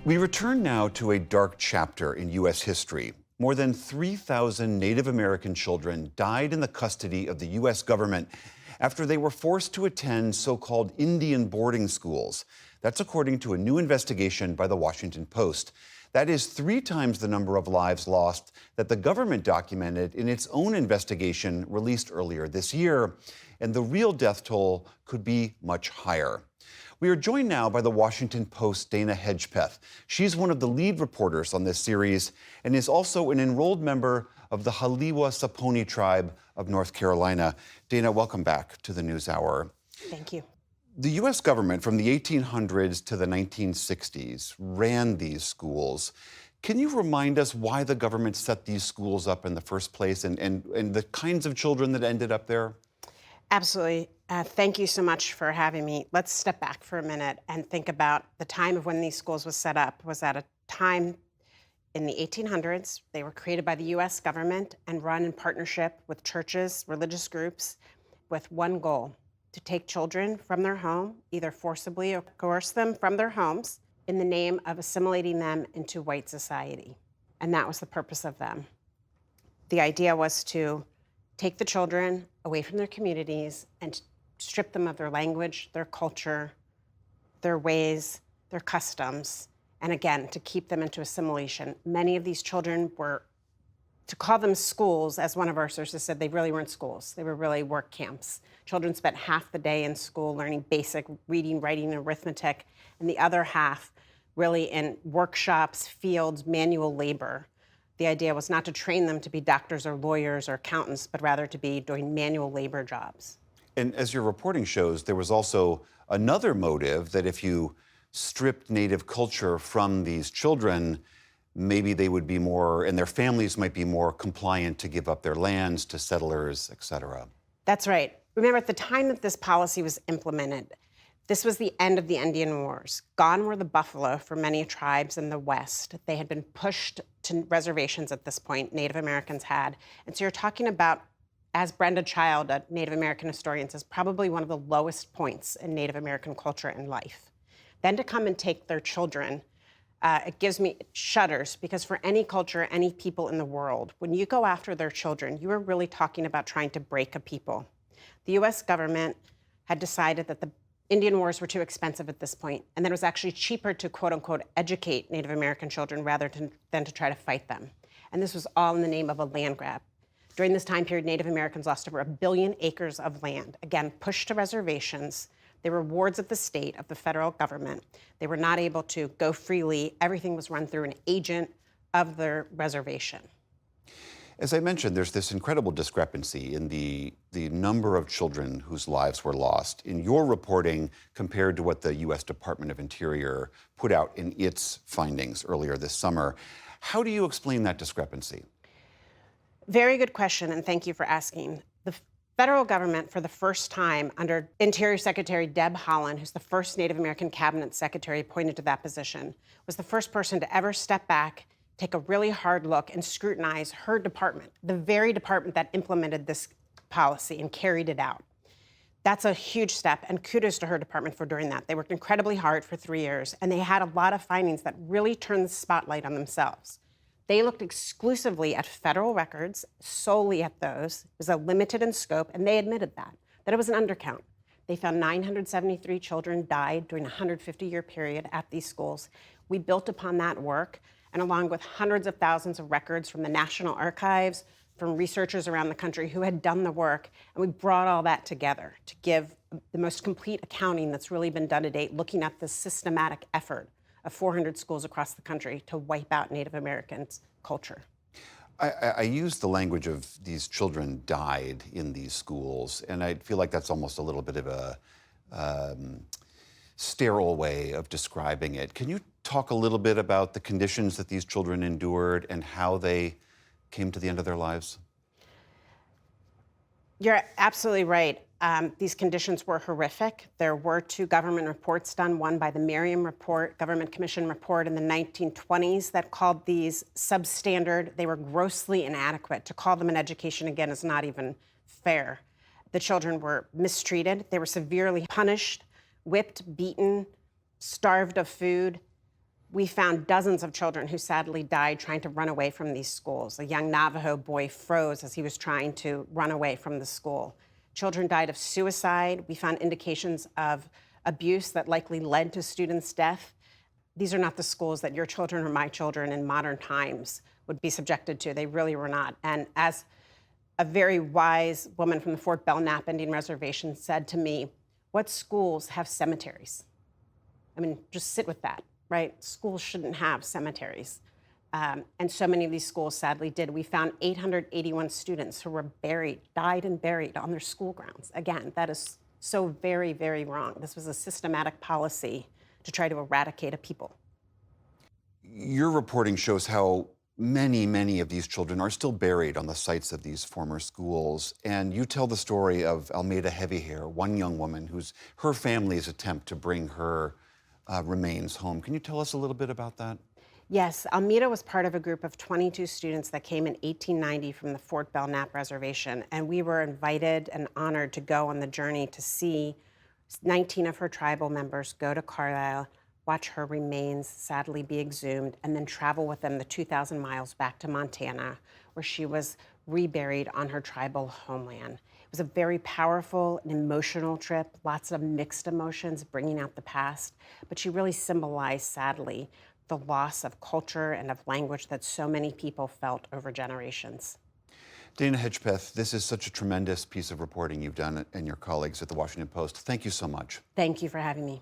We return now to a dark chapter in U.S. history. More than 3,000 Native American children died in the custody of the U.S. government after they were forced to attend so-called Indian boarding schools. That's according to a new investigation by the Washington Post. That is 3 times the number of lives lost that the government documented in its own investigation released earlier this year. And the real death toll could be much higher. We are joined now by the Washington Post's Dana Hedgepeth. She's one of the lead reporters on this series and is also an enrolled member of the Haliwa Saponi tribe of North Carolina. Dana, welcome back to the NewsHour. Thank you. The U.S. government from the 1800s to the 1960s ran these schools. Can you remind us why the government set these schools up in the first place and the kinds of children that ended up there? Absolutely. Thank you so much for having me. Let's step back for a minute and think about the time of when these schools was set up. Was at a time in the 1800s. They were created by the U.S. government and run in partnership with churches, religious groups, with one goal: to take children from their home, either forcibly or coerce them from their homes in the name of assimilating them into white society. And that was the purpose of them. The idea was to take the children away from their communities and strip them of their language, their culture, their ways, their customs, and again, to keep them into assimilation. Many of these children were, to call them schools, as one of our sources said, they really weren't schools. They were really work camps. Children spent half the day in school learning basic reading, writing, and arithmetic, and the other half really in workshops, fields, manual labor. The idea was not to train them to be doctors or lawyers or accountants, but rather to be doing manual labor jobs. And as your reporting shows, there was also another motive that if you stripped Native culture from these children, maybe they would be more, and their families might be more compliant to give up their lands to settlers, et cetera. That's right. Remember, at the time that this policy was implemented, this was the end of the Indian Wars. Gone were the buffalo for many tribes in the West. They had been pushed to reservations at this point, Native Americans had. And so you're talking about, as Brenda Child, a Native American historian, says, probably one of the lowest points in Native American culture and life. Then to come and take their children, it gives me shudders, because for any culture, any people in the world, when you go after their children, you are really talking about trying to break a people. The U.S. government had decided that the Indian Wars were too expensive at this point, and that it was actually cheaper to, quote unquote, educate Native American children than to try to fight them. And this was all in the name of a land grab. During this time period, Native Americans lost over 1 billion acres of land, again, pushed to reservations. They were wards of the state, of the federal government. They were not able to go freely. Everything was run through an agent of their reservation. As I mentioned, there's this incredible discrepancy in the number of children whose lives were lost in your reporting compared to what the U.S. Department of Interior put out in its findings earlier this summer. How do you explain that discrepancy? Very good question, and thank you for asking. The federal government, for the first time, under Interior Secretary Deb Haaland, who's the first Native American cabinet secretary appointed to that position, was the first person to ever step back, take a really hard look, and scrutinize her department, the very department that implemented this policy and carried it out. That's a huge step, and kudos to her department for doing that. They worked incredibly hard for 3 years, and they had a lot of findings that really turned the spotlight on themselves. They looked exclusively at federal records, solely at those. It was limited in scope, and they admitted that it was an undercount. They found 973 children died during a 150-year period at these schools. We built upon that work, and along with hundreds of thousands of records from the National Archives, from researchers around the country who had done the work, and we brought all that together to give the most complete accounting that's really been done to date, looking at the systematic effort of 400 schools across the country to wipe out Native Americans' culture. I use the language of these children died in these schools, and I feel like that's almost a little bit of a sterile way of describing it. Can you talk a little bit about the conditions that these children endured and how they came to the end of their lives? You're absolutely right. These conditions were horrific. There were 2 government reports done, one by the Merriam Report, Government Commission Report in the 1920s that called these substandard. They were grossly inadequate. To call them an education, again, is not even fair. The children were mistreated. They were severely punished, whipped, beaten, starved of food. we found dozens of children who sadly died trying to run away from these schools. A young Navajo boy froze as he was trying to run away from the school. Children died of suicide. We found indications of abuse that likely led to students' death. These are not the schools that your children or my children in modern times would be subjected to. They really were not. And as a very wise woman from the Fort Belknap Indian Reservation said to me, what schools have cemeteries? I mean, just sit with that, right? Schools shouldn't have cemeteries. And so many of these schools sadly did. We found 881 students who were buried, died and buried on their school grounds. Again, that is so very, very wrong. This was a systematic policy to try to eradicate a people. Your reporting shows how many of these children are still buried on the sites of these former schools. And you tell the story of Almeida Heavy Hair, one young woman who's her family's attempt to bring her remains home. Can you tell us a little bit about that? Yes, Almeida was part of a group of 22 students that came in 1890 from the Fort Belknap Reservation, and we were invited and honored to go on the journey to see 19 of her tribal members go to Carlisle, watch her remains sadly be exhumed, and then travel with them the 2,000 miles back to Montana, where she was reburied on her tribal homeland. It was a very powerful and emotional trip, lots of mixed emotions, bringing out the past, but she really symbolized, sadly, the loss of culture and of language that so many people felt over generations. Dana Hedgepeth, this is such a tremendous piece of reporting you've done and your colleagues at the Washington Post. Thank you so much. Thank you for having me.